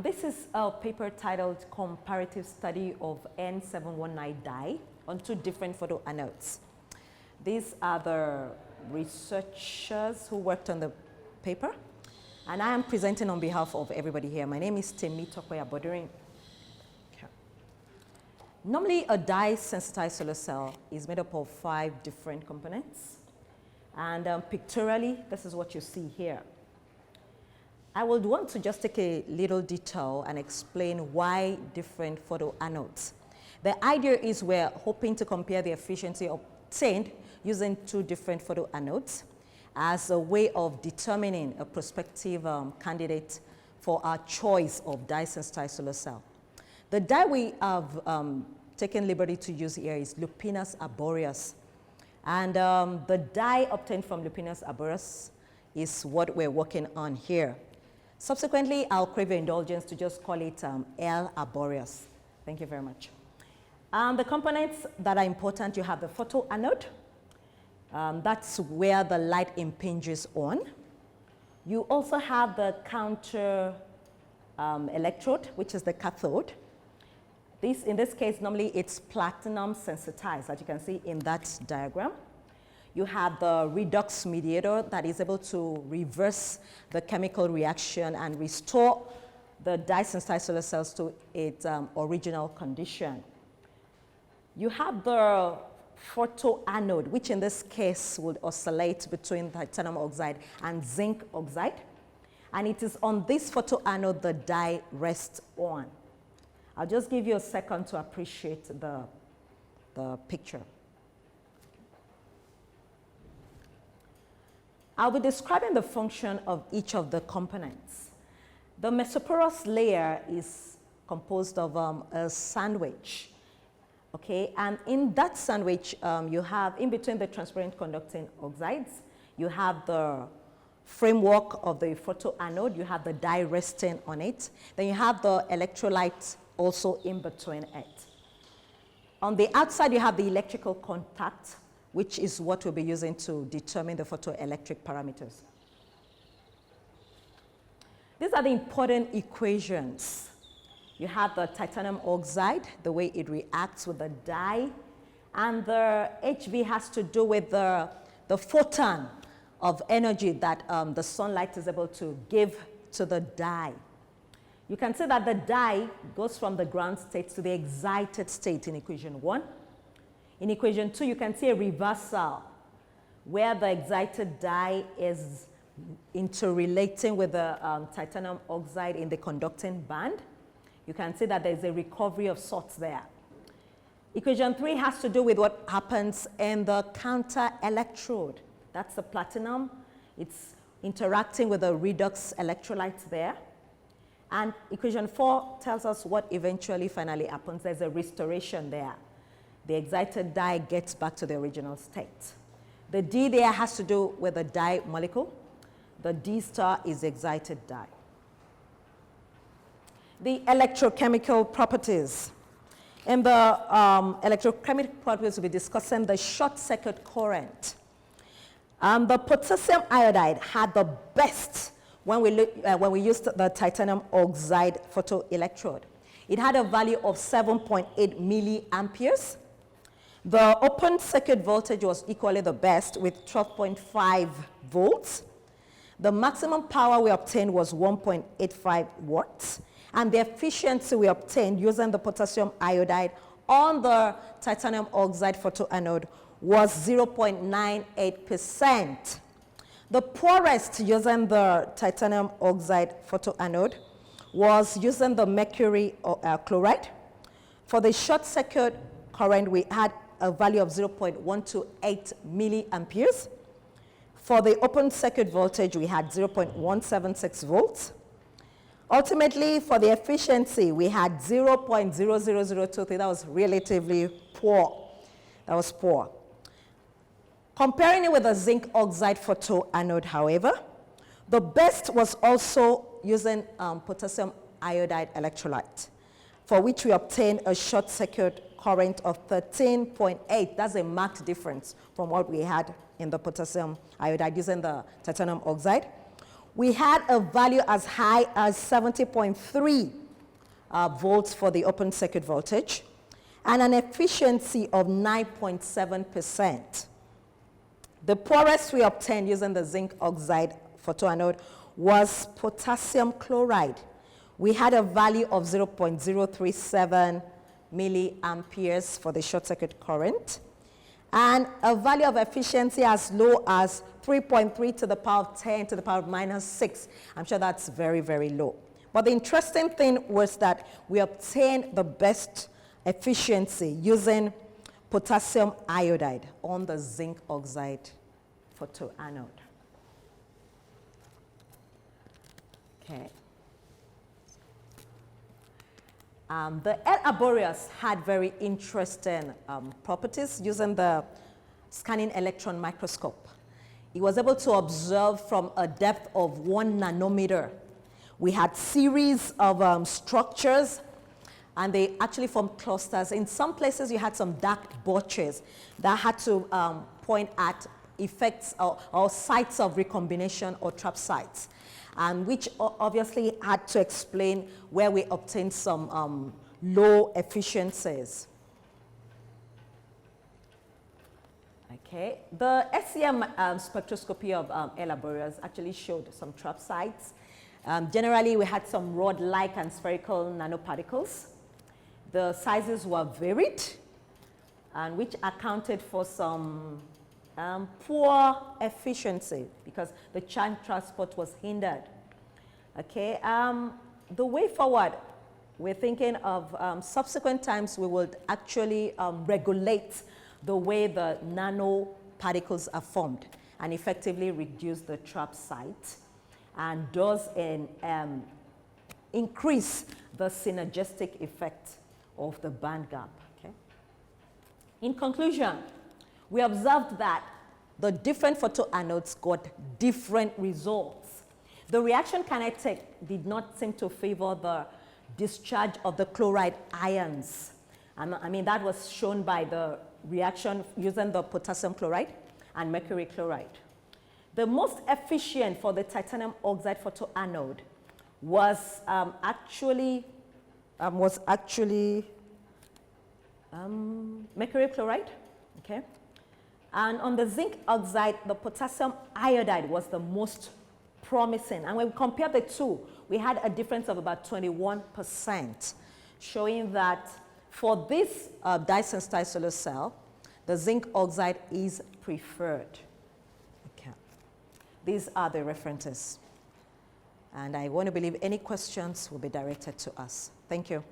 This is a paper titled Comparative Study of N719 dye on two different photoanodes. These are the researchers who worked on the paper, and I am presenting on behalf of everybody here. My name is Temi Tokoya Bodorin. Normally, a dye-sensitized solar cell is made up of 5 different components, and pictorially, this is what you see here. I would want to just take a little detail and explain why different photoanodes. The idea is we're hoping to compare the efficiency obtained using 2 different photoanodes as a way of determining a prospective candidate for our choice of dye-sensitized solar cell. The dye we have taken liberty to use here is Lupinus arboreus. And the dye obtained from Lupinus arboreus is what we're working on here. Subsequently, I'll crave your indulgence to just call it L. arboreus. Thank you very much. The components that are important, you have the photoanode. That's where the light impinges on. You also have the counter electrode, which is the cathode. In this case, normally it's platinum sensitized, as you can see in that diagram. You have the redox mediator that is able to reverse the chemical reaction and restore the dye-sensitized solar cells to its original condition. You have the photoanode, which in this case would oscillate between titanium oxide and zinc oxide. And it is on this photoanode the dye rests on. I'll just give you a second to appreciate the picture. I'll be describing the function of each of the components. The mesoporous layer is composed of a sandwich, okay? And in that sandwich, you have, in between the transparent conducting oxides, you have the framework of the photoanode, you have the dye resting on it, then you have the electrolyte also in between it. On the outside, you have the electrical contact, which is what we'll be using to determine the photoelectric parameters. These are the important equations. You have the titanium oxide, the way it reacts with the dye, and the HV has to do with the photon of energy that the sunlight is able to give to the dye. You can see that the dye goes from the ground state to the excited state in equation 1. In equation 2, you can see a reversal where the excited dye is interrelating with the titanium oxide in the conducting band. You can see that there's a recovery of sorts there. Equation 3 has to do with what happens in the counter electrode. That's the platinum. It's interacting with the redox electrolytes there. And equation 4 tells us what eventually finally happens. There's a restoration there. The excited dye gets back to the original state. The D there has to do with the dye molecule. The D star is excited dye. The electrochemical properties. In the electrochemical properties, we'll be discussing the short circuit current. The potassium iodide had the best when we used the titanium oxide photoelectrode. It had a value of 7.8 milliamperes. The open circuit voltage was equally the best with 12.5 volts. The maximum power we obtained was 1.85 watts. And the efficiency we obtained using the potassium iodide on the titanium oxide photoanode was 0.98%. The poorest using the titanium oxide photoanode was using the mercury chloride. For the short circuit current, we had a value of 0.128 milliamperes. For the open circuit voltage, we had 0.176 volts. Ultimately, for the efficiency, we had 0.0003. That was relatively poor. That was poor. Comparing it with the zinc oxide photoanode, however, the best was also using potassium iodide electrolyte, for which we obtained a short circuit current of 13.8. That's a marked difference from what we had in the potassium iodide using the titanium oxide. we had a value as high as 70.3 volts for the open circuit voltage and an efficiency of 9.7%. The poorest we obtained using the zinc oxide photoanode was potassium chloride. We had a value of 0.037 milliamperes for the short circuit current and a value of efficiency as low as 3.3 to the power of 10 to the power of minus 6. I'm sure that's very, very low. But the interesting thing was that we obtained the best efficiency using potassium iodide on the zinc oxide photoanode. Okay. The L. arboreus had very interesting properties using the scanning electron microscope. It was able to observe from a depth of 1 nanometer. We had series of structures, and they actually formed clusters. In some places, you had some dark blotches that had to point at effects or sites of recombination or trap sites, and which obviously had to explain where we obtained some low efficiencies. Okay, the SEM spectroscopy of L. arboreus actually showed some trap sites. Generally, we had some rod-like and spherical nanoparticles. The sizes were varied, and which accounted for some poor efficiency because the charge transport was hindered. Okay, the way forward, we're thinking of subsequent times we would actually regulate the way the nanoparticles are formed and effectively reduce the trap site and thus increase the synergistic effect of the band gap. Okay? In conclusion, we observed that the different photoanodes got different results. The reaction kinetic did not seem to favor the discharge of the chloride ions. I mean, that was shown by the reaction using the potassium chloride and mercury chloride. The most efficient for the titanium oxide photoanode was actually mercury chloride, okay? And on the zinc oxide, the potassium iodide was the most promising. And when we compare the two, we had a difference of about 21%, showing that for this dye-sensitized solar cell, the zinc oxide is preferred. Okay. These are the references. And I want to believe any questions will be directed to us. Thank you.